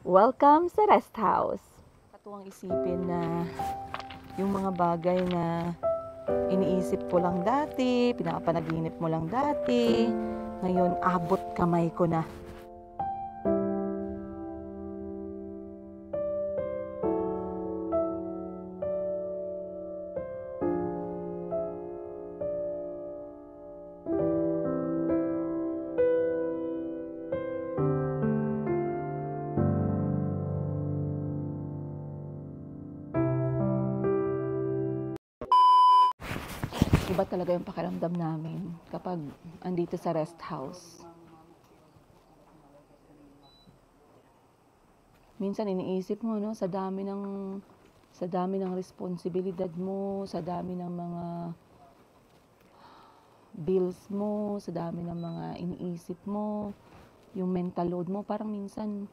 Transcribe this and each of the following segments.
Welcome sa rest house. Katuwang isipin na yung mga bagay na iniisip ko lang dati, pinapanaginip mo lang dati, ngayon abot kamay ko na. Iba talaga yung pakiramdam namin kapag andito sa rest house. Minsan iniisip mo, no, sa dami ng responsibilidad mo, sa dami ng mga bills mo, sa dami ng mga iniisip mo, yung mental load mo, parang minsan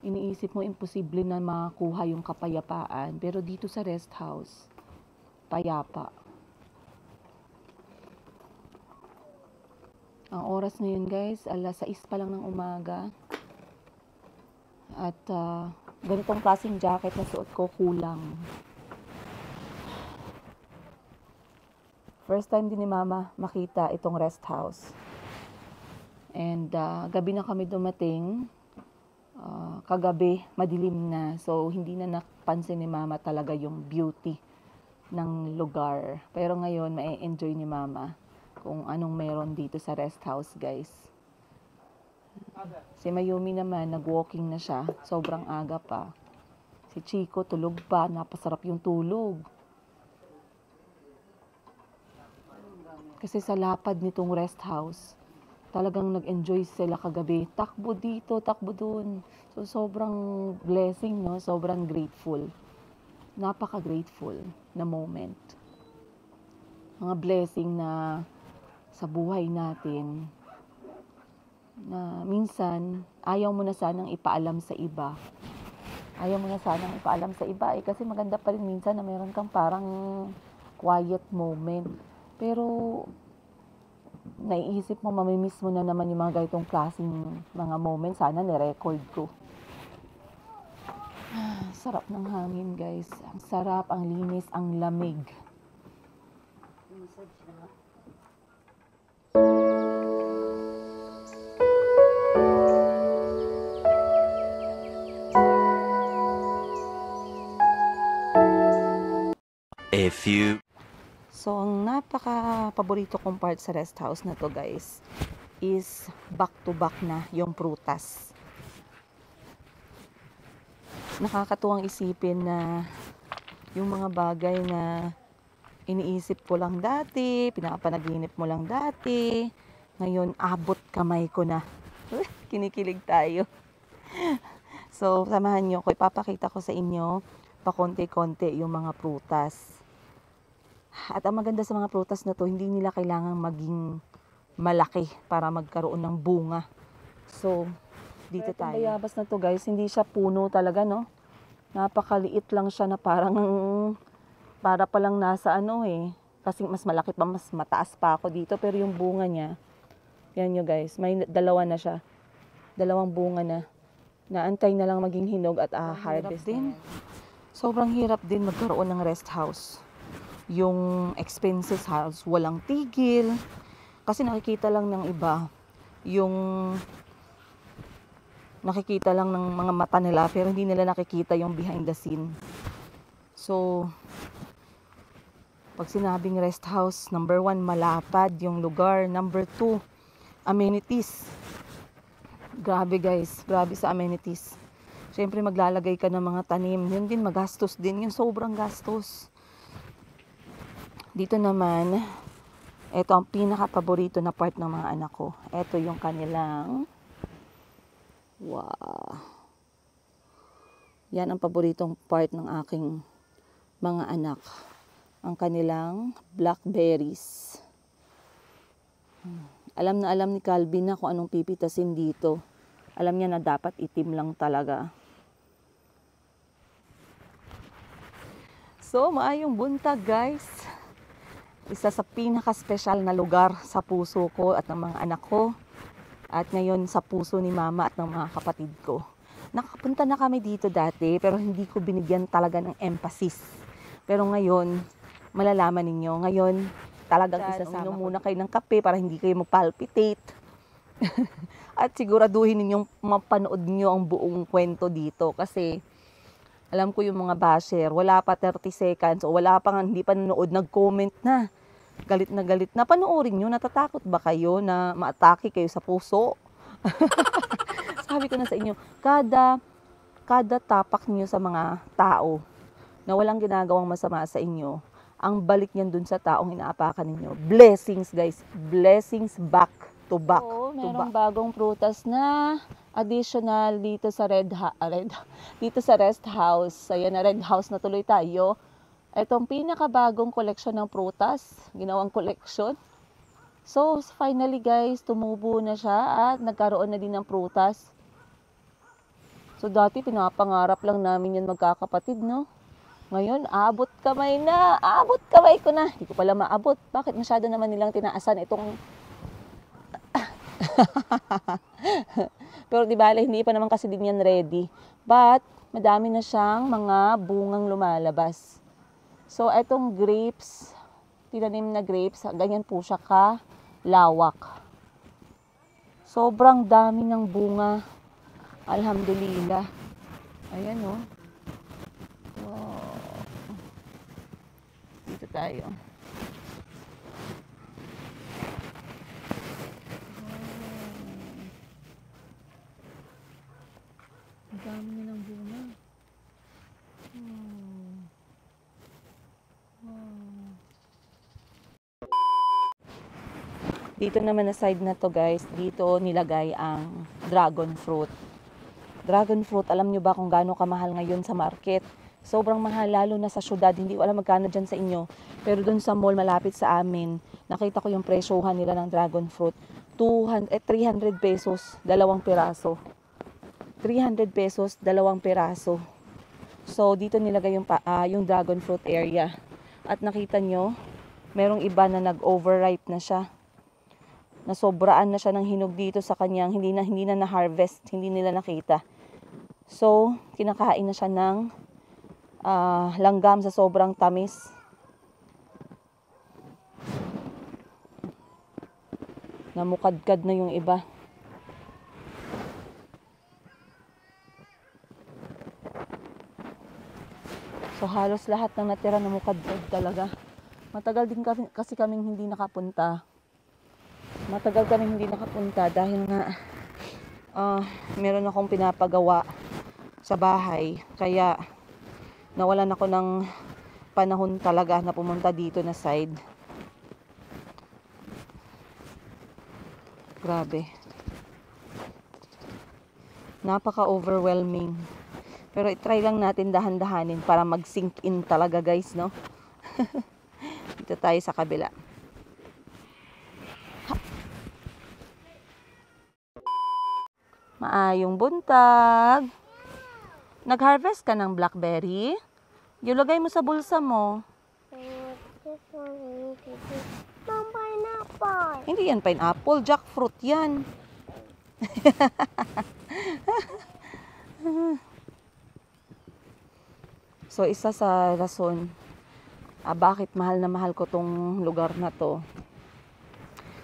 iniisip mo imposible na makakuha yung kapayapaan. Pero dito sa rest house, payapa. Ang oras ngayon guys, 6 pa lang ng umaga. At ganitong klaseng jacket na suot ko kulang. First time din ni Mama makita itong rest house. And gabi na kami dumating. Kagabi, madilim na. So, hindi na napansin ni Mama talaga yung beauty ng lugar. Pero ngayon, ma-enjoy ni Mama kung anong meron dito sa rest house, guys. Si Mayumi naman, nag-walking na siya. Sobrang aga pa. Si Chico, tulog pa. Napasarap yung tulog. Kasi sa lapad nitong rest house, talagang nag-enjoy sila kagabi. Takbo dito, takbo dun. So, sobrang blessing, no? Sobrang grateful. Napaka-grateful na moment. Mga blessing na sa buhay natin na minsan ayaw mo na sanang ipaalam sa iba. Ayaw mo na sanang ipaalam sa iba kasi maganda pa rin minsan na meron kang parang quiet moment. Pero naiisip mo, mamimiss mo na naman yung mga ganitong klaseng mga moment. Sana nirecord ko. Sarap ng hangin, guys. Ang sarap, ang linis, ang lamig. A few. So, ang napaka-paborito kong part sa rest house na to, guys, is back-to-back na yung prutas. Nakakatuwang isipin na yung mga bagay na iniisip ko lang dati, pinapanaginip mo lang dati, ngayon abot kamay ko na. Kinikilig tayo. So, samahan nyo ko. Ipapakita ko sa inyo pakonti-konti yung mga prutas. At ang maganda sa mga prutas na to, hindi nila kailangang maging malaki para magkaroon ng bunga. So, dito tayo. Itong bayabas na to, guys, hindi siya puno talaga, no? Napakaliit lang siya na parang para pa lang nasa kasi mas malaki pa, mas mataas pa ako dito. Pero yung bunga niya, yan nyo guys, may dalawa na siya. Dalawang bunga na. Naantay na lang maging hinog at harvest din. Sobrang hirap din magkaroon ng rest house. Yung expenses house, walang tigil. Kasi nakikita lang ng iba, yung nakikita lang ng mga mata nila, pero hindi nila nakikita yung behind the scene. So, pag sinabing rest house, number 1, malapad yung lugar. Number 2, amenities. Grabe guys, grabe sa amenities. Siyempre maglalagay ka ng mga tanim. Yun din, magastos din. Yung sobrang gastos. Dito naman, ito ang pinaka-paborito na part ng mga anak ko. Ito yung kanilang, wow. Yan ang paboritong part ng aking mga anak. Ang kanilang blackberries. Alam na alam ni Calvin na kung anong pipitasin dito. Alam niya na dapat itim lang talaga. So, maayong buntag guys. Isa sa pinaka-special na lugar sa puso ko at ng mga anak ko. At ngayon sa puso ni Mama at ng mga kapatid ko. Nakapunta na kami dito dati, pero hindi ko binigyan talaga ng emphasis. Pero ngayon, malalaman ninyo, ngayon, talagang isasama ko. Muna kayo ng kape para hindi kayo magpalpitate. At siguraduhin ninyong mapanood nyo ang buong kwento dito. Kasi, alam ko yung mga basher, wala pa 30 seconds o wala pa nga, hindi pa nanood, nag-comment na. Galit na galit na. Panoorin nyo, natatakot ba kayo na maatake kayo sa puso? Sabi ko na sa inyo, kada tapak niyo sa mga tao na walang ginagawang masama sa inyo, ang balik niyan dun sa taong inaapakan ninyo. Blessings, guys. Blessings back to back. Oo, merong bagong prutas na additional dito sa dito sa rest house. Ayan na, red house na tuloy tayo. Itong pinakabagong koleksyon ng prutas, ginawang koleksyon. So, finally guys, tumubo na siya at nagkaroon na din ng prutas. So, dati pinapangarap lang namin yan magkakapatid, no? Ngayon, abot kamay na. Abot kamay ko na. Hindi ko pala maabot. Bakit masyado naman nilang tinaasan itong... Pero di bale, hindi pa naman kasi din yan ready. But, madami na siyang mga bungang lumalabas. So, etong grapes, tinanim na grapes, ganyan po siya kalawak. Sobrang dami ng bunga. Alhamdulillah. Ayan, oh. Wow. Dito tayo. Ang dami na ng bunga. Dito naman na side na to guys, dito nilagay ang dragon fruit. Dragon fruit, alam nyo ba kung gaano kamahal ngayon sa market? Sobrang mahal, lalo na sa syudad. Hindi ko alam magkano dyan sa inyo. Pero dun sa mall malapit sa amin, nakita ko yung presyohan nila ng dragon fruit. 300 pesos, 2 piraso. 300 pesos, 2 piraso. So, dito nilagay yung dragon fruit area. At nakita nyo, merong iba na nag-overripe na siya. Nasobraan na siya ng hinog dito sa kanyang, hindi na na-harvest, hindi nila nakita. So, kinakain na siya ng langgam sa sobrang tamis. Namukadkad na yung iba. So, halos lahat ng natira namukadkad talaga. Matagal din kasi kaming hindi nakapunta. Dahil nga meron akong pinapagawa sa bahay. Kaya nawalan ako ng panahon talaga na pumunta dito na side. Grabe. Napaka-overwhelming. Pero i-try lang natin dahan-dahanin para mag-sink in talaga guys, no? Dito tayo sa kabila. Maayong buntag. Nag-harvest ka ng blackberry? Ilagay mo sa bulsa mo. Pineapple. Hindi yan pineapple, jackfruit yan. So, isa sa rason bakit mahal na mahal ko tong lugar na to.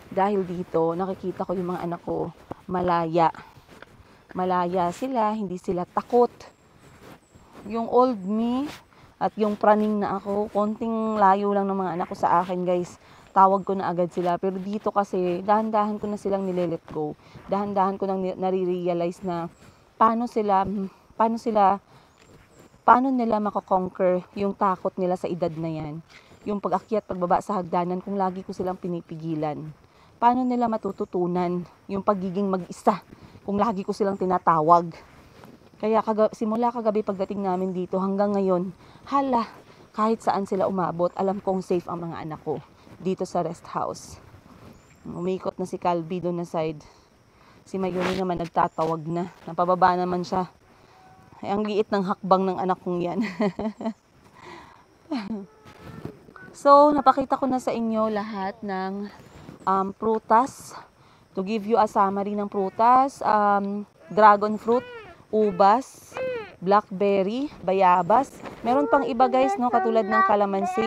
Dahil dito, nakikita ko yung mga anak ko malaya. Malaya sila, hindi sila takot. Yung old me at yung praning na ako, konting layo lang ng mga anak ko sa akin guys. Tawag ko na agad sila. Pero dito kasi, dahan-dahan ko na silang nile-let go. Dahan-dahan ko nang nare-realize na paano nila makakonquer yung takot nila sa edad na yan. Yung pag-akyat, pagbaba sa hagdanan, kung lagi ko silang pinipigilan. Paano nila matututunan yung pagiging mag-isa kung lagi ko silang tinatawag. Kaya simula kagabi pagdating namin dito hanggang ngayon, hala, kahit saan sila umabot, alam kong safe ang mga anak ko dito sa rest house. Umikot na si Calvi doon na side. Si Mayuri naman nagtatawag na. Napababa naman siya. Ay, ang liit ng hakbang ng anak kong yan. So, napakita ko na sa inyo lahat ng prutas. To give you a summary ng prutas, dragon fruit, ubas, blackberry, bayabas. Meron pang iba guys, no, katulad ng kalamansi.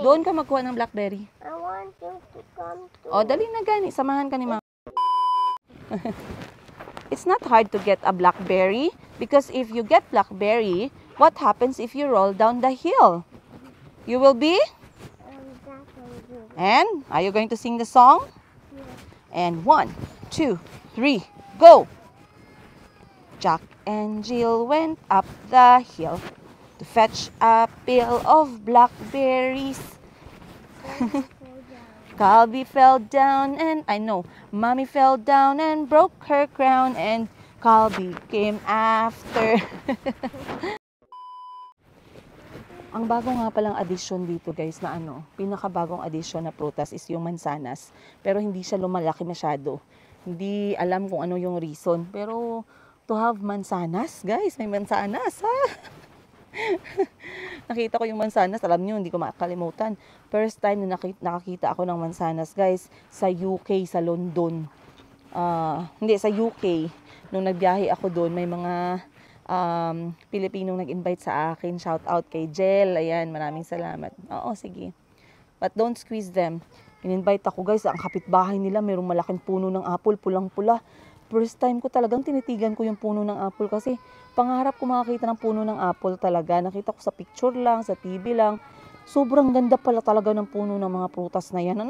Doon ka magkuha ng blackberry. I want you to come to. O, dali na gani. Samahan ka ni mama. It's not hard to get a blackberry because if you get blackberry, what happens if you roll down the hill? You will be? And are you going to sing the song? And 1, 2, 3, go! Jack and Jill went up the hill to fetch a pail of blackberries. Calby fell down and Mommy fell down and broke her crown and Calby came after. Ang bago nga palang addition dito guys na pinakabagong addition na prutas is yung mansanas. Pero hindi siya lumalaki masyado. Hindi alam kung ano yung reason. Pero to have mansanas, guys, may mansanas ha. Nakita ko yung mansanas, alam niyo, hindi ko makakalimutan. First time na nakakita ako ng mansanas, guys, sa UK, sa London. Hindi, sa UK. Nung nagbiyahe ako doon, may mga Pilipinong nag-invite sa akin. Shout out kay Jel. Ayan, maraming salamat. Oo, sige. But don't squeeze them. In-invite ako, guys. Ang kapitbahay nila, mayroong malaking puno ng apple, pulang-pula. First time ko talagang tinitigan ko yung puno ng apple kasi pangarap ko makakita ng puno ng apple talaga. Nakita ko sa picture lang, sa TV lang. Sobrang ganda pala talaga ng puno ng mga prutas na yan.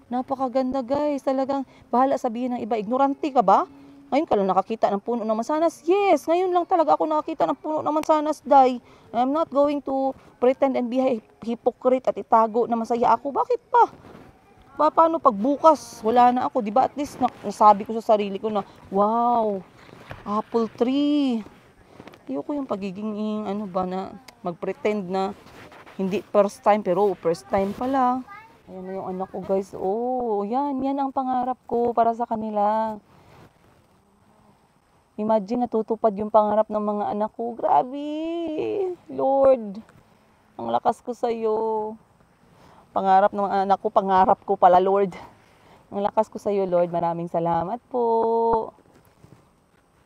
Napakaganda guys. Talagang bahala sabihin ng iba, ignorante ka ba? Ngayon ka lang nakakita ng puno ng mansanas? Yes, ngayon lang talaga ako nakakita ng puno ng mansanas, Day. I'm not going to pretend and be a hypocrite at itago na masaya ako. Bakit pa? Paano pag bukas, wala na ako, di ba? At least nasabi ko sa sarili ko na, wow, apple tree. Ayoko yung pagiging, na mag-pretend na hindi first time, pero first time pala. Ayan na yung anak ko, guys. Oh, yan ang pangarap ko para sa kanila. Imagine, natutupad yung pangarap ng mga anak ko. Grabe, Lord, ang lakas ko sa'yo. Pangarap ng mga anak ko, pangarap ko pala, Lord. Ang lakas ko sa iyo, Lord. Maraming salamat po.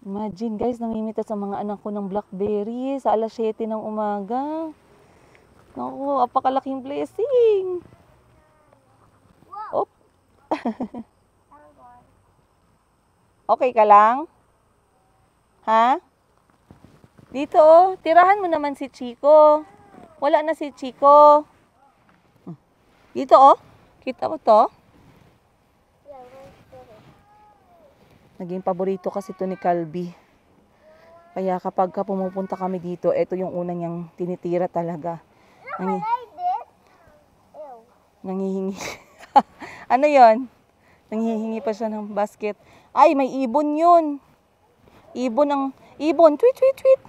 Imagine, guys, namimita sa mga anak ko ng blackberry sa alas 7 ng umaga. Naku, apakalaking blessing. Op. Okay ka lang? Ha? Dito, tirahan mo naman si Chico. Wala na si Chico. Dito, kita mo to? Naging paborito kasi to ni Calby. Kaya kapag pumupunta kami dito, ito yung una niyang tinitira talaga. Nangihingi. Ano yon? Nangihingi pa siya ng basket. Ay, may ibon yun. Ibon, tweet, tweet, tweet.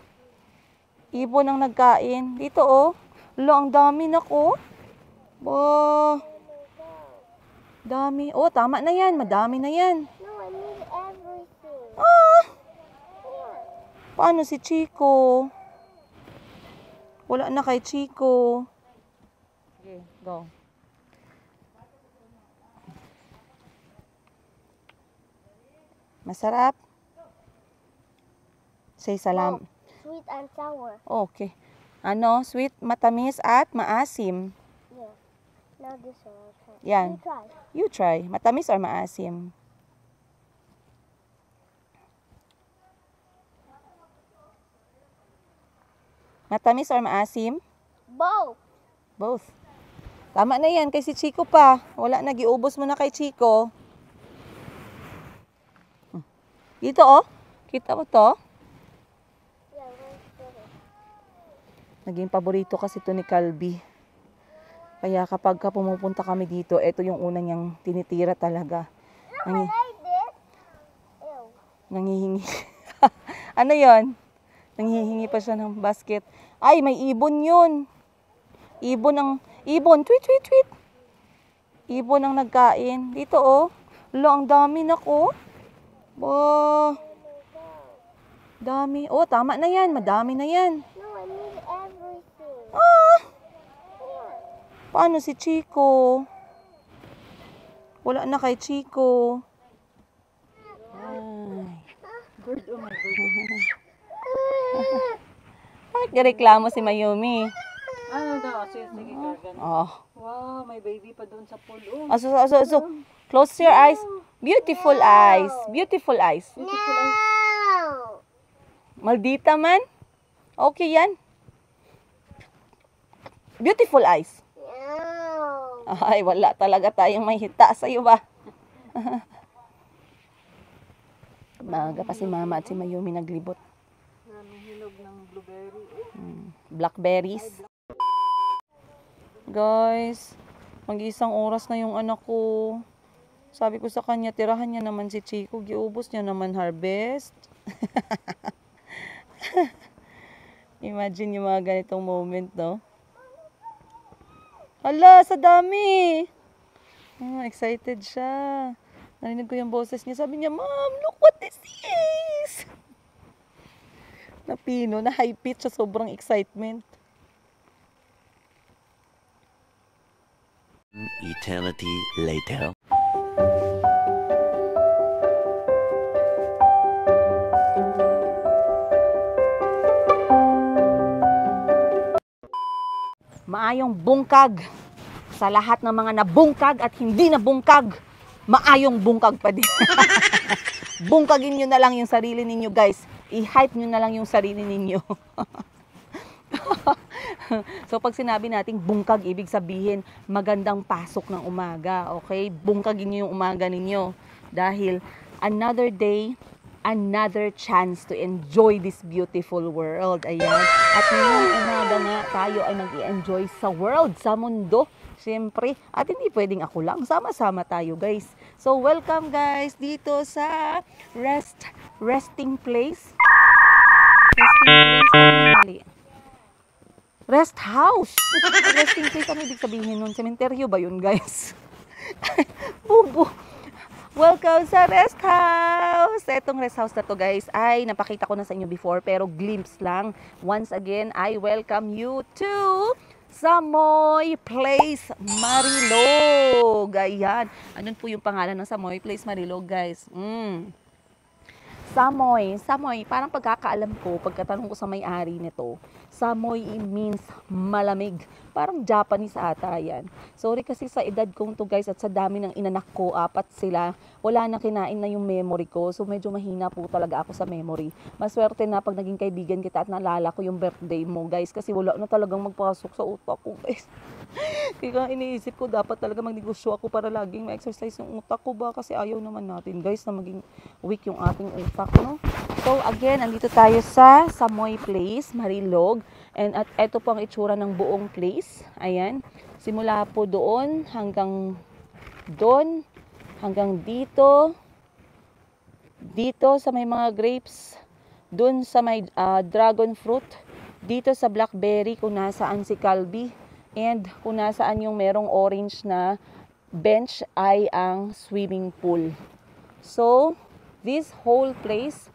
Ibon ang nagkain. Dito, ang dami nako. Dami. Oh, tama na yan. Madami na yan. No, I need everything. Paano si Chico? Wala na kay Chico. Okay, go. Masarap? Say salam. Sweet and sour. Okay. Sweet, matamis at maasim. Yeah. Now this one I'll try. Yan. You try. You try. Matamis or maasim? Matamis or maasim? Both. Both. Tama na yan kay si Chico pa. Wala na, giubos mo na kay Chico. Dito kita mo to? Yeah, right. Naging paborito kasi to ni Calby. Kaya kapag pumupunta kami dito, ito yung una niyang tinitira talaga. I like this. Ew. Nangihingi. Ano yon? Nangihingi pa siya ng basket. Ay, may ibon yun. Ibon, tweet, tweet, tweet. Ibon ang nagkain. Dito, ang dami nako. Dami. Oh, tama na yan. Madami na yan. No, I need everything. Paano si Chico? Wala na kay Chico. Ay. Bird, oh my God. Nagreklamo si Mayumi. Ano daw? Sige, kargan. Oh. Wow, may baby pa doon sa pool. Oh. So, close your eyes. Beautiful eyes. Beautiful eyes. No. Maldita man. Okay yan. Beautiful eyes. No. Ay, wala talaga tayong may hita sa'yo ba? Maaga pa si Mama at si Mayumi naglibot. Hinog ng blueberry. Blackberries. Guys, mag-isang oras na yung anak ko. Sabi ko sa kanya, tirahan niya naman si Chico. Giubos niya naman harvest. Imagine yung mga ganitong moment, no? Hala, sa dami! Excited siya. Narinig ko yung boses niya. Sabi niya, Mom, look what this is! Napino, na high pitch sa sobrang excitement. Eternity later. Maayong bungkag sa lahat ng mga nabungkag at hindi nabungkag. Maayong bungkag pa din. Bungkagin nyo na lang yung sarili ninyo, guys. I-hype nyo na lang yung sarili ninyo. So, pag sinabi nating bungkag, ibig sabihin, magandang pasok ng umaga. Okay? Bungkagin nyo yung umaga ninyo. Dahil, another day, another chance to enjoy this beautiful world. Ayan. At ngayong umaga nga, tayo ay mag-i-enjoy sa world, sa mundo. Siyempre, at hindi pwedeng ako lang. Sama-sama tayo, guys. So, welcome, guys, dito sa resting place. Rest house. Resting place, ano ibig sabihin nun? Cementerio ba yun, guys? Bubo. Welcome sa rest house! Etong rest house na to, guys, ay napakita ko na sa inyo before, pero glimpse lang. Once again, I welcome you to Samoy Place Marilog. Ayan. Anong po yung pangalan ng Samoy Place Marilog, guys? Samoy. Parang pagkakaalam ko, pagkatanong ko sa may-ari nito, Samoy means malamig. Parang Japanese ata yan. Sorry kasi sa edad kong to, guys, at sa dami ng inanak ko, 4 sila, wala na kinain na yung memory ko. So medyo mahina po talaga ako sa memory. Maswerte na pag naging kaibigan kita at naalala ko yung birthday mo, guys, kasi wala na talagang magpasok sa utak ko, guys. Kaya iniisip ko, dapat talaga magnegosyo ako para laging ma-exercise yung utak ko ba? Kasi ayaw naman natin, guys, na maging weak yung ating utak, no? So again, andito tayo sa Samoy Place Marilog. And at eto po ang itsura ng buong place. Ayan. Simula po doon hanggang dito. Dito sa may mga grapes. Doon sa may dragon fruit. Dito sa blackberry kung nasaan si Calby. And kung nasaan yung merong orange na bench ay ang swimming pool. So, this whole place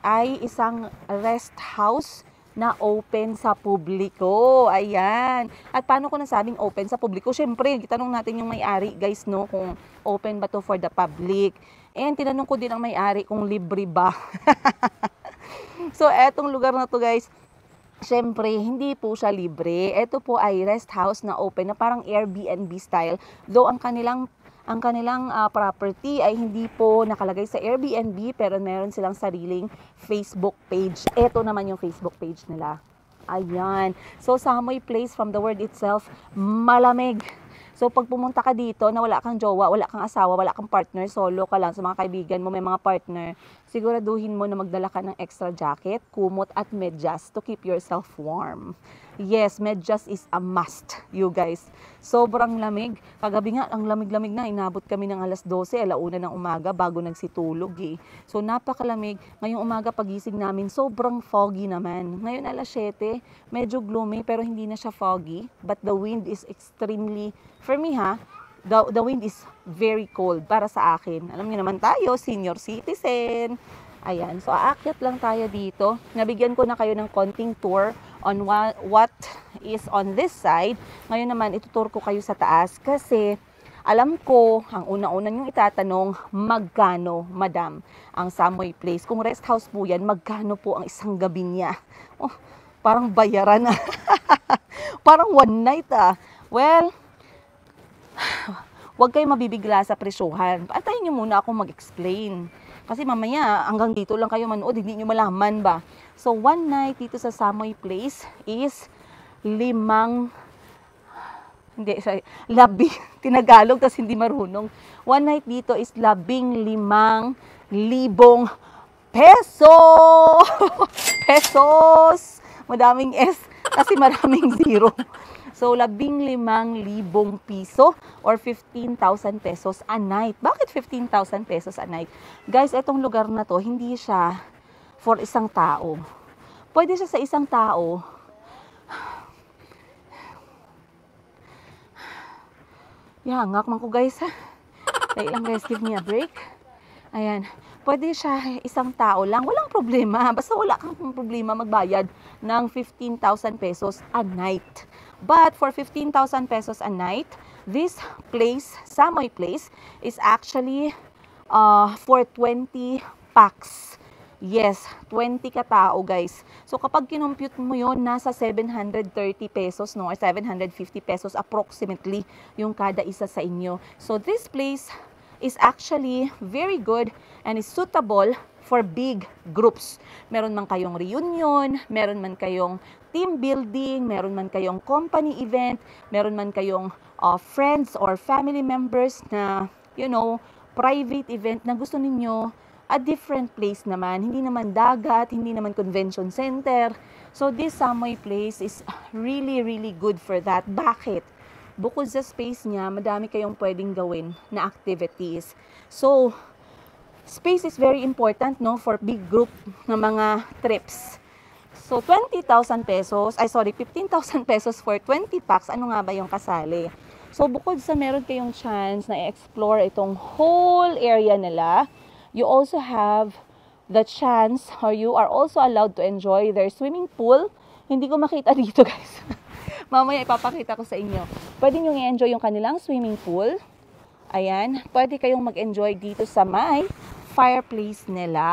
ay isang rest house na open sa publiko. Ayan. At paano ko nasabing open sa publiko? Siyempre, tanong natin yung may-ari, guys, no, kung open ba to for the public. And tinanong ko din ang may-ari kung libre ba. So, etong lugar na to, guys, siyempre, hindi po siya libre. Ito po ay rest house na open, na parang Airbnb style. Though ang kanilang property ay hindi po nakalagay sa Airbnb, pero meron silang sariling Facebook page. Ito naman yung Facebook page nila. Ayan. So, Samoy Place, from the word itself, malamig. So, pag pumunta ka dito na wala kang jowa, wala kang asawa, wala kang partner, solo ka lang sa mga kaibigan mo, may mga partner, siguraduhin mo na magdala ka ng extra jacket, kumot at medyas to keep yourself warm. Yes, medyas is a must, you guys. Sobrang lamig. Kagabi nga, ang lamig-lamig na. Inabot kami ng alas 12, alauna ng umaga bago nagsitulog eh. So, napakalamig. Ngayong umaga pagising namin, sobrang foggy naman. Ngayon alas 7, medyo gloomy pero hindi na siya foggy. But the wind is extremely, for me ha, the wind is very cold para sa akin. Alam niyo naman tayo, senior citizen. Ayan, so aakyat lang tayo dito. Nabigyan ko na kayo ng konting tour on what is on this side. Ngayon naman, itutur ko kayo sa taas kasi alam ko, ang una-una niyong itatanong, magkano, madam, ang Samoy Place? Kung rest house po yan, magkano po ang isang gabi niya? Oh, Parang bayaran na. Parang one night ah. Well, huwag kayo mabibigla sa presyuhan. Antayin nyo muna ako mag-explain. Kasi mamaya, hanggang dito lang kayo manood, hindi nyo malaman ba. So, one night dito sa Samoy Place is 12 tinagalog, tas hindi marunong. One night dito is 15,000 peso! Pesos! Madaming S, kasi maraming zero. So, 15,000 piso or 15,000 pesos a night. Bakit 15,000 pesos a night? Guys, etong lugar na to, hindi siya for isang tao. Pwede siya sa isang tao. Hangak man ko guys ha. Dahil lang guys, give me a break. Ayan. Pwede siya isang tao lang. Walang problema. Basta wala kang problema magbayad ng 15,000 pesos a night. But for 15,000 pesos a night, this place, Samoy Place, is actually for 20 packs. Yes, 20 katao guys. So kapag kinompute mo yon, nasa 730 pesos no, or 750 pesos approximately yung kada isa sa inyo. So this place is actually very good and is suitable for big groups. Meron man kayong reunion, meron man kayong team building, meron man kayong company event, meron man kayong friends or family members na, you know, private event na gusto ninyo, a different place naman. Hindi naman dagat, hindi naman convention center. So this Samoy Place is really, really good for that. Bakit? Bukod sa space niya, madami kayong pwedeng gawin na activities. So, space is very important, no, for big group na mga trips. So, 20,000 pesos, 15,000 pesos for 20 packs. Ano nga ba yung kasali? So, bukod sa meron kayong chance na i-explore itong whole area nila, you also have the chance, or you are also allowed to enjoy their swimming pool. Hindi ko makita dito, guys. Mamaya ipapakita ko sa inyo. Pwede nyo i-enjoy yung kanilang swimming pool. Ayan. Pwede kayong mag-enjoy dito sa may fireplace nila.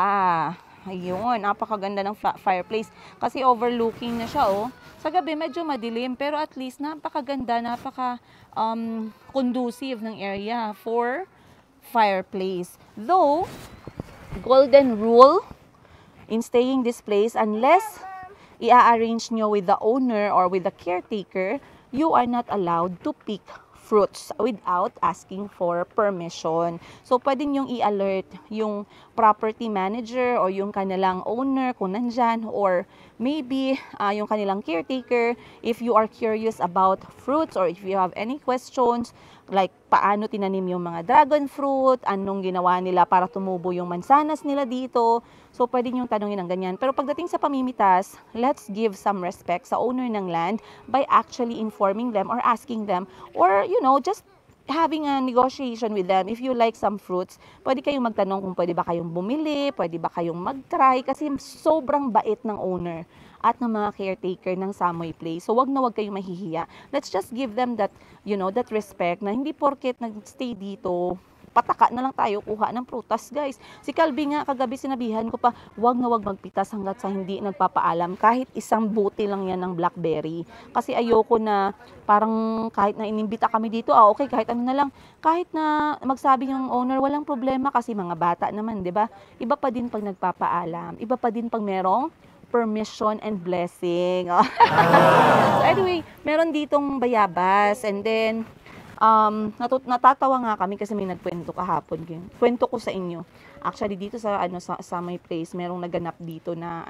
Ayun. Napakaganda ng fireplace. Kasi overlooking na siya, oh. Sa gabi, medyo madilim. Pero at least, napakaganda, conducive ng area for fireplace. Though, golden rule in staying this place, unless i-arrange nyo with the owner or with the caretaker, you are not allowed to pick fruits without asking for permission. So, pwede nyong i-alert yung property manager or yung kanilang owner kung nandyan, or maybe yung kanilang caretaker if you are curious about fruits or if you have any questions like paano tinanim yung mga dragon fruit, anong ginawa nila para tumubo yung mansanas nila dito. So, pwede nyong tanongin ng ganyan. Pero pagdating sa pamimitas, let's give some respect sa owner ng land by actually informing them or asking them, or, you know, just having a negotiation with them. If you like some fruits, pwede kayong magtanong kung pwede ba kayong bumili, pwede ba kayong mag-try, kasi sobrang bait ng owner at ng mga caretaker ng Samoy Place. So, wag na wag kayong mahihiya. Let's just give them that, you know, that respect na hindi porket nag-stay dito, pataka na lang tayo kuha ng prutas, guys. Si Calvi nga, kagabi sinabihan ko pa, wag na wag magpitas hanggat sa hindi nagpapaalam. Kahit isang buti lang yan ng blackberry. Kasi ayoko na, parang kahit na inimbita kami dito, okay, kahit ano na lang. Kahit na magsabi yung owner, walang problema kasi mga bata naman, di ba? Iba pa din pag nagpapaalam. Iba pa din pag merong permission and blessing. So anyway, meron ditong bayabas, and then natatawa nga kami kasi may nagkwento kahapon. Kwento ko sa inyo. Actually dito sa sa my place, merong naganap dito na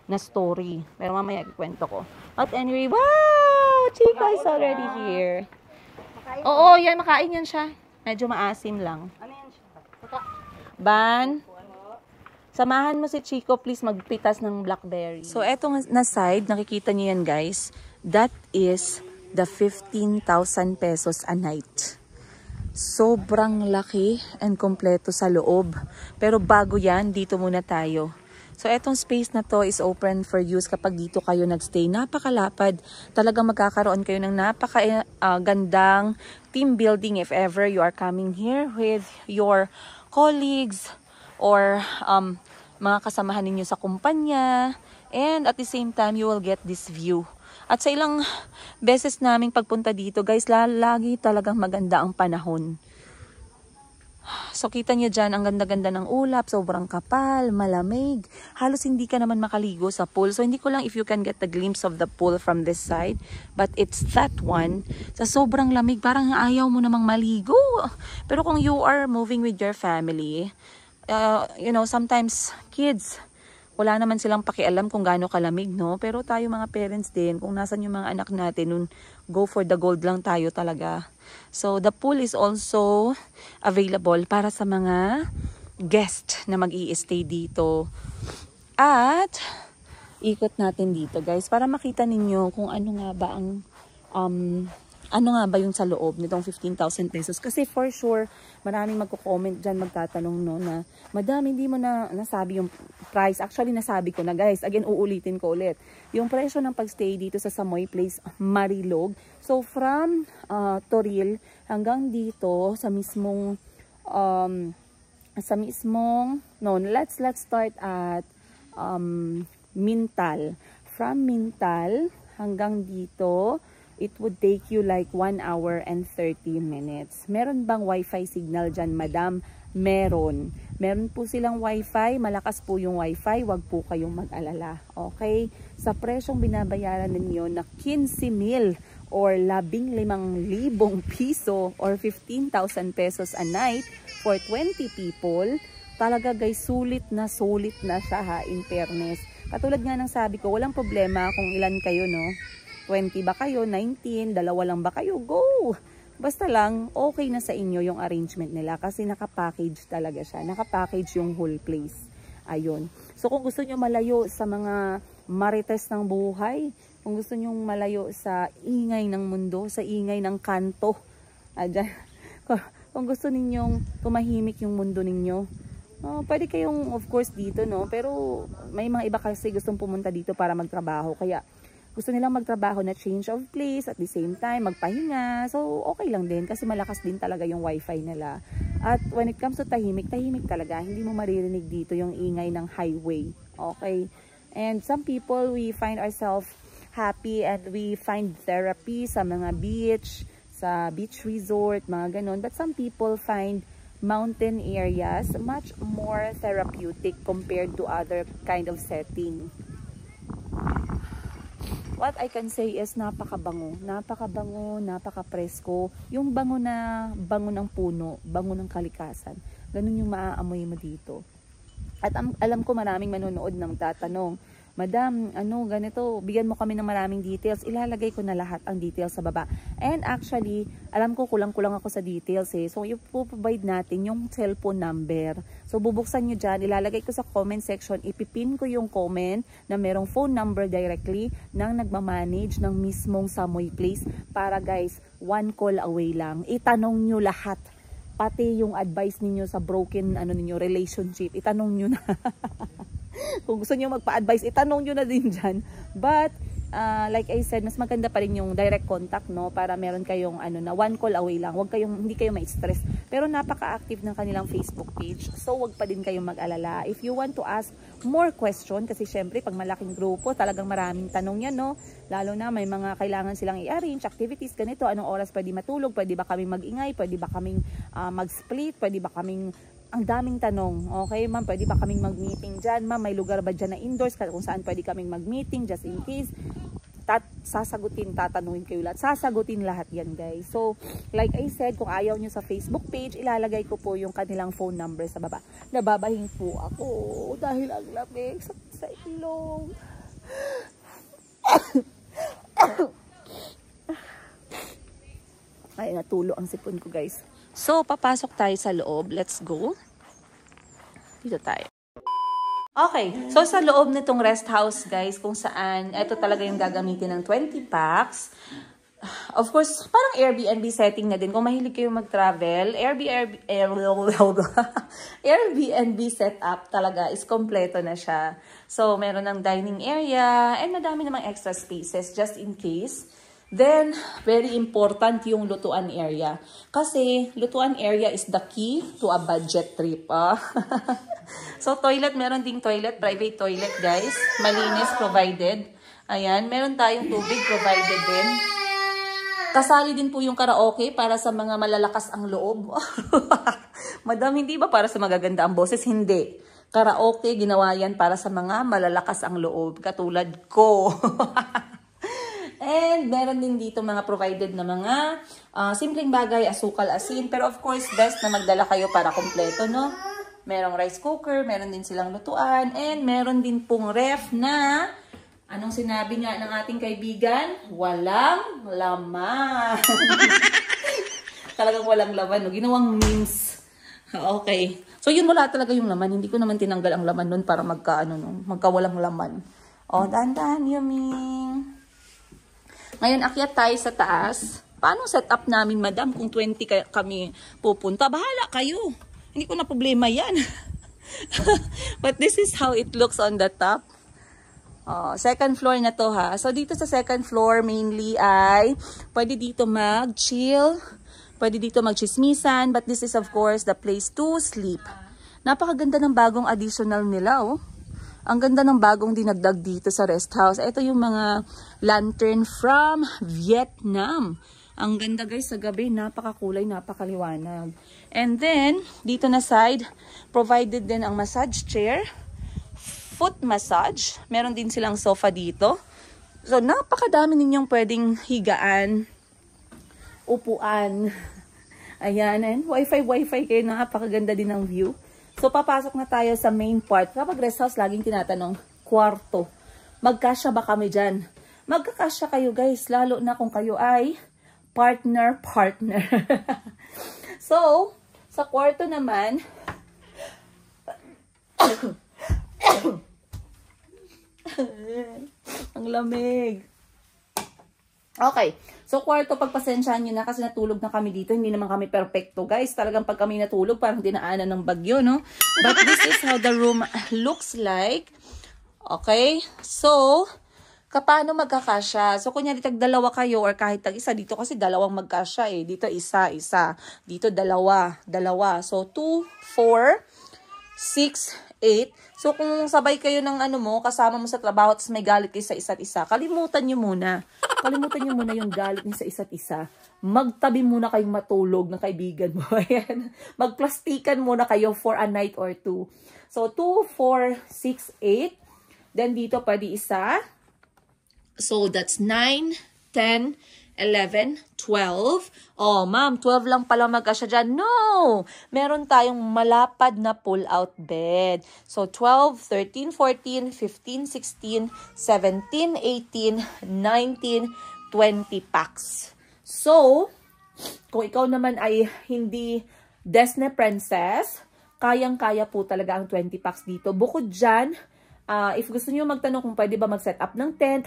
na story. Pero mamaya ikwento ko. But anyway, wow! Chico is already here. Oo, yan, makain yan siya. Medyo maasim lang. Ano yan siya? Ban? Samahan mo si Chico, please, magpitas ng blackberry. So, etong na side, nakikita niyo yan, guys. That is the 15,000 pesos a night. Sobrang laki and kompleto sa loob. Pero bago yan, dito muna tayo. So, etong space na to is open for use kapag dito kayo nagstay. Napakalapad. Talagang magkakaroon kayo ng napakagandang team building if ever you are coming here with your colleagues or mga kasamahan ninyo sa kumpanya. And at the same time, you will get this view. At sa ilang beses naming pagpunta dito, guys, lagi talagang maganda ang panahon. So, kita nyo dyan, ang ganda-ganda ng ulap, sobrang kapal, malamig. Halos hindi ka naman makaligo sa pool. So, hindi ko lang if you can get the glimpse of the pool from this side. But it's that one. Sa sobrang lamig, parang ayaw mo namang maligo. Pero kung you are moving with your family, you know, sometimes kids, wala naman silang pakialam kung gaano kalamig, no? Pero tayo mga parents din, kung nasan yung mga anak natin, nun, go for the gold lang tayo talaga. So, the pool is also available para sa mga guest na mag-i-stay dito. At, ikot natin dito, guys, para makita ninyo kung ano nga ba ang, ano nga ba yung sa loob nitong 15,000 pesos. Kasi for sure, maraming magko-comment dyan, magtatanong, no, na, Madam, hindi mo na nasabi yung price. Actually, nasabi ko na, guys. Again, uulitin ko ulit. Yung presyo ng pagstay dito sa Samoy Place, Marilog. So, from Toril hanggang dito, sa mismong, no, let's start at Mintal. From Mintal hanggang dito, it would take you like 1 hour and 30 minutes. Meron bang wifi signal dyan, madam? Meron. Meron po silang wifi. Malakas po yung wifi. Huwag po kayong mag-alala. Okay? Sa presyong binabayaran ninyo na 15,000 or 15,000 piso or 15,000 pesos a night for 20 people, talaga guys, sulit na siya ha, in fairness. Katulad nga ng sabi ko, walang problema kung ilan kayo, no? 20 ba kayo? 19? Dalawa lang ba kayo? Go! Basta lang, okay na sa inyo yung arrangement nila kasi nakapackage talaga siya. Nakapackage yung whole place. Ayun. So kung gusto nyo malayo sa mga marites ng buhay, kung gusto nyo malayo sa ingay ng mundo, sa ingay ng kanto, kung gusto ninyong tumahimik yung mundo ninyo, pwede kayong of course dito, no? Pero may mga iba kasi gustong pumunta dito para magtrabaho. Kaya gusto nilang magtrabaho na change of place at the same time magpahinga. So, okay lang din kasi malakas din talaga yung wifi nila. At when it comes to tahimik talaga. Hindi mo maririnig dito yung ingay ng highway. Okay? And some people, we find ourselves happy and we find therapy sa mga beach, sa beach resort, mga ganon. But some people find mountain areas much more therapeutic compared to other kind of setting. What I can say is napakabango, napaka-presko. Yung bango ng puno, bango ng kalikasan. Ganun yung maaamoy mo dito. At alam ko maraming manonood ng tatanong, Madam, ganito, bigyan mo kami ng maraming details. Ilalagay ko na lahat ang details sa baba. And actually, alam ko kulang-kulang ako sa details eh. So, ipoprovide natin yung cellphone number. So, bubuksan nyo dyan, ilalagay ko sa comment section, ipipin ko yung comment na merong phone number directly ng nagmamanage ng mismong Samoy Place para guys, 1 call away lang. Itanong nyo lahat. Pati yung advice ninyo sa broken relationship, itanong nyo na. Kung gusto niyo magpa-advise, itanong nyo na din dyan. But, like I said, mas maganda pa rin yung direct contact, no? Para meron kayong, na 1 call away lang. Hindi kayo ma-stress. Pero napaka-active ng kanilang Facebook page. So, wag pa din kayong mag-alala. If you want to ask more question, kasi syempre, pag malaking grupo, talagang maraming tanong yan, no? Lalo na may mga kailangan silang i-arrange, activities, ganito, anong oras pwede matulog, pwede ba kaming mag-ingay, pwede ba kaming mag-split, pwede ba kaming ang daming tanong. Okay, ma'am, pwede ba kaming mag-meeting dyan? Ma'am, may lugar ba dyan na indoors kung saan pwede kaming mag-meeting just in case? Tatanungin kayo lahat. Sasagutin lahat yan, guys. So, like I said, kung ayaw nyo sa Facebook page, ilalagay ko po yung kanilang phone number sa baba. Nababahing po ako dahil ang lamig sa ilong. Ay, natulo ang sipon ko, guys. So, papasok tayo sa loob. Let's go. Dito tayo. Okay. So, sa loob nitong rest house, guys, kung saan, ito talaga yung gagamitin ng 20 packs. Of course, parang Airbnb setting na din. Kung mahilig kayo mag-travel, Airbnb setup talaga is kompleto na siya. So, meron ng dining area and madami namang extra spaces just in case. Then, very important yung lutuan area. Kasi, lutuan area is the key to a budget trip. So, toilet, meron ding toilet, private toilet, guys. Malinis, provided. Ayan, meron tayong tubig, provided din. Kasali din po yung karaoke para sa mga malalakas ang loob. Madam, hindi ba para sa magaganda ang boses? Hindi. Karaoke, ginawa yan para sa mga malalakas ang loob. Katulad ko. And meron din dito mga provided na mga simpleng bagay, asukal, asin. Pero of course, best na magdala kayo para kompleto, no? Merong rice cooker, meron din silang lutuan, and meron din pong ref na, anong sinabi nga ng ating kaibigan? Walang laman. Talagang walang laman, no? Ginawang memes. Okay. So, yun wala talaga yung laman. Hindi ko naman tinanggal ang laman nun para magka walang laman. O, dahan-dahan, Yuming. Ngayon, akyat tayo sa taas. Paano set up namin, madam, kung 20 kami pupunta? Bahala kayo. Hindi ko na problema yan. But this is how it looks on the top. Second floor na to, ha. So, dito sa second floor, mainly ay pwede dito mag-chill. Pwede dito mag-chismisan. But this is, of course, the place to sleep. Napakaganda ng bagong additional nila, oh. Ang ganda ng bagong dinagdag dito sa rest house. Ito yung mga lantern from Vietnam. Ang ganda, guys, sa gabi. Napakakulay, napakaliwanag. And then, dito na side, provided din ang massage chair. Foot massage. Meron din silang sofa dito. So, napakadami ninyong pwedeng higaan, upuan. Ayan, and wifi kayo. Napakaganda din ang view. So, papasok na tayo sa main part. Kapag rest house, laging tinatanong, kwarto. Magkasya ba kami dyan? Magkakasya kayo, guys. Lalo na kung kayo ay partner. So, sa kwarto naman, ang lamig. Okay. So, kwarto, pagpasensyahan nyo na kasi natulog na kami dito. Hindi naman kami perfecto, guys. Talagang pag kami natulog, parang dinaanan ng bagyo, no? But this is how the room looks like. Okay? So, paano magkakasya? So, kunyari tag-dalawa kayo or kahit tag-isa. Dito kasi dalawang magkasya eh. Dito isa. Dito dalawa. So, 2, 4, 6, 8. So, kung sabay kayo ng kasama mo sa trabaho at may galit kayo sa isa't isa, kalimutan nyo muna. Kalimutan nyo muna yung galit niyo sa isa't isa. Magtabi muna kayong matulog ng kaibigan mo. Ayan. Magplastikan muna kayo for a night or two. So, 2, 4, 6, 8. Then, dito pwede isa. So, that's 9, 10, 11, 12. Oh, ma'am, 12 lang pala magkasya dyan. No! Meron tayong malapad na pull-out bed. So, 12, 13, 14, 15, 16, 17, 18, 19, 20 packs. So, kung ikaw naman ay hindi Disney princess, kayang-kaya po talaga ang 20 packs dito. Bukod dyan, if gusto niyo magtanong kung pwede ba mag-set up ng tent,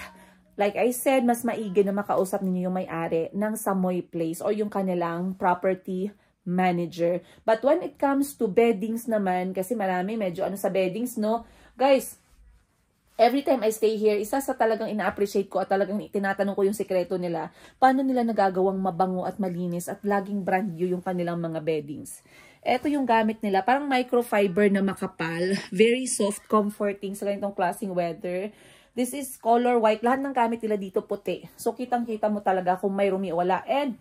like I said, mas maigi na makausap ninyo yung may-ari ng Samoy Place o yung kanilang property manager. But when it comes to beddings naman, kasi marami medyo sa beddings, no? Guys, every time I stay here, isa sa talagang ina-appreciate ko at talagang tinatanong ko yung sekreto nila, paano nila nagagawang mabango at malinis at laging brand new yung kanilang mga beddings. Ito yung gamit nila, parang microfiber na makapal, very soft, comforting sa ganitong klaseng weather. This is color white. Lahat ng gamit nila dito puti. So, kitang-kita mo talaga kung may rumi o wala. And,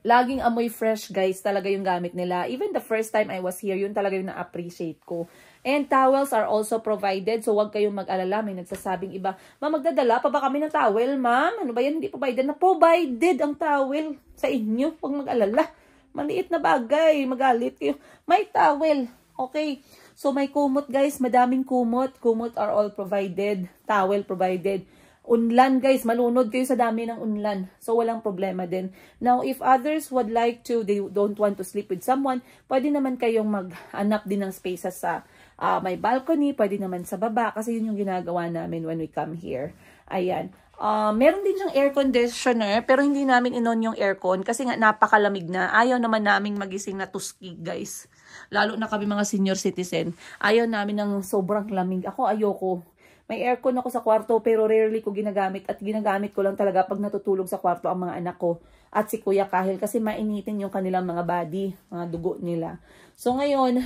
laging amoy fresh, guys. Talaga yung gamit nila. Even the first time I was here, yun talaga yung na-appreciate ko. And towels are also provided. So, huwag kayong mag-alala. May nagsasabing iba, ma'am, magdadala pa ba kami ng towel, ma'am? Ano ba yan? Hindi provided na. Provided ang towel sa inyo. Huwag mag-alala. Maliit na bagay. Magalit kayo. May towel. Okay. So, may kumot, guys. Madaming kumot. Kumot are all provided. Towel provided. Unlan, guys. Malunod kayo sa dami ng unlan. So, walang problema din. Now, if others would like to, they don't want to sleep with someone, pwede naman kayong mag-hanap din ng spaces sa may balcony. Pwede naman sa baba. Kasi yun yung ginagawa namin when we come here. Ayan. Meron din siyang air conditioner. Pero hindi namin inon yung aircon. Kasi nga napakalamig na. Ayaw naman naming magising na tuskig, guys. Lalo na kami mga senior citizen. Ayaw namin ng sobrang lamig. Ako ayoko. May aircon ako sa kwarto pero rarely ko ginagamit. At ginagamit ko lang talaga pag natutulog sa kwarto ang mga anak ko. at si Kuya Kahil kasi mainitin yung kanilang mga body, mga dugo nila. So ngayon,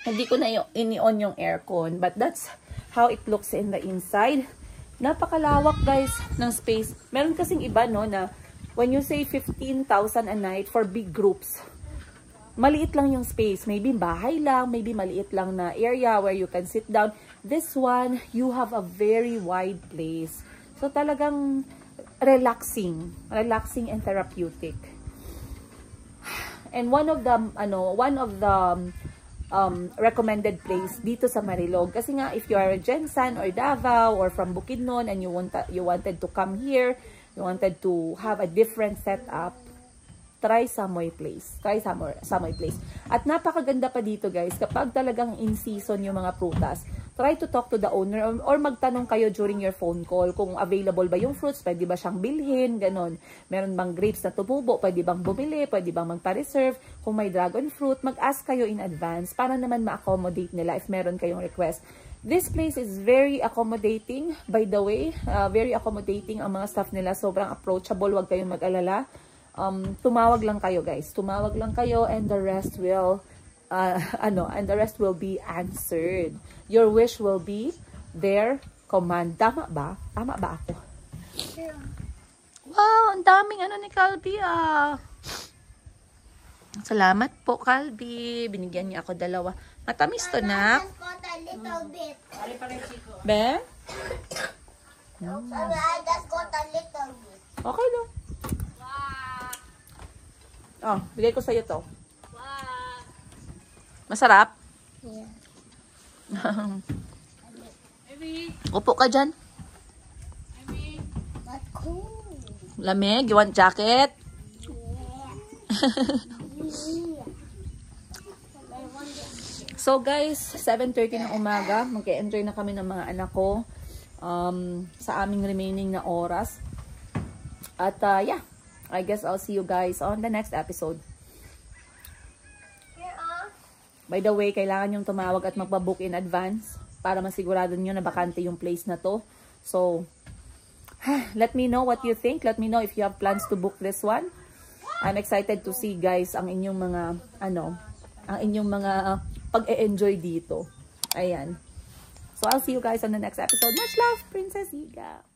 hindi ko na ini-on yung aircon, but that's how it looks in the inside. Napakalawak guys ng space. Meron kasing iba no na when you say 15,000 a night for big groups, maliit lang yung space. Maybe bahay lang, maybe maliit lang na area where you can sit down. This one, you have a very wide place. So talagang relaxing and therapeutic. And one of the recommended place dito sa Marilog kasi nga if you are a Gensan or Davao or from Bukidnon and you wanted to come here, you wanted to have a different setup, try Samoy Place. At napakaganda pa dito guys kapag talagang in season yung mga prutas. Try to talk to the owner or magtanong kayo during your phone call kung available ba yung fruits, pwede ba siyang bilhin, ganon. Meron bang grapes na tumubo, pwede bang bumili, pwede bang magpa-reserve. Kung may dragon fruit, mag-ask kayo in advance para naman ma-accommodate nila if meron kayong request. This place is very accommodating, by the way. Very accommodating ang mga staff nila. Sobrang approachable, wag kayong mag-alala. Tumawag lang kayo guys. Tumawag lang kayo and the rest will be answered. Your wish will be their command. Tama ba? Tama ba ako? Wow, ang daming ni Calby Salamat po, Calby. Binigyan niya ako 2. Matamis to na. Just got a little bit. Be? Sorry, I just got a little bit. Okay no. Oh, bigay ko sa'yo to. Masarap? Yeah. Upo ka dyan. But cool. Lamig, you want jacket? So guys, 7:30 ng umaga, mag-enjoy na kami ng mga anak ko sa aming remaining na oras. At yeah, I guess I'll see you guys on the next episode. By the way, kailangan yung tumawag at magpa-book in advance para masigurado nyo na bakante yung place na to. So, let me know what you think. Let me know if you have plans to book this one. I'm excited to see guys ang inyong mga pag-e-enjoy dito. Ayan. So, I'll see you guys on the next episode. Much love, Princess Iga!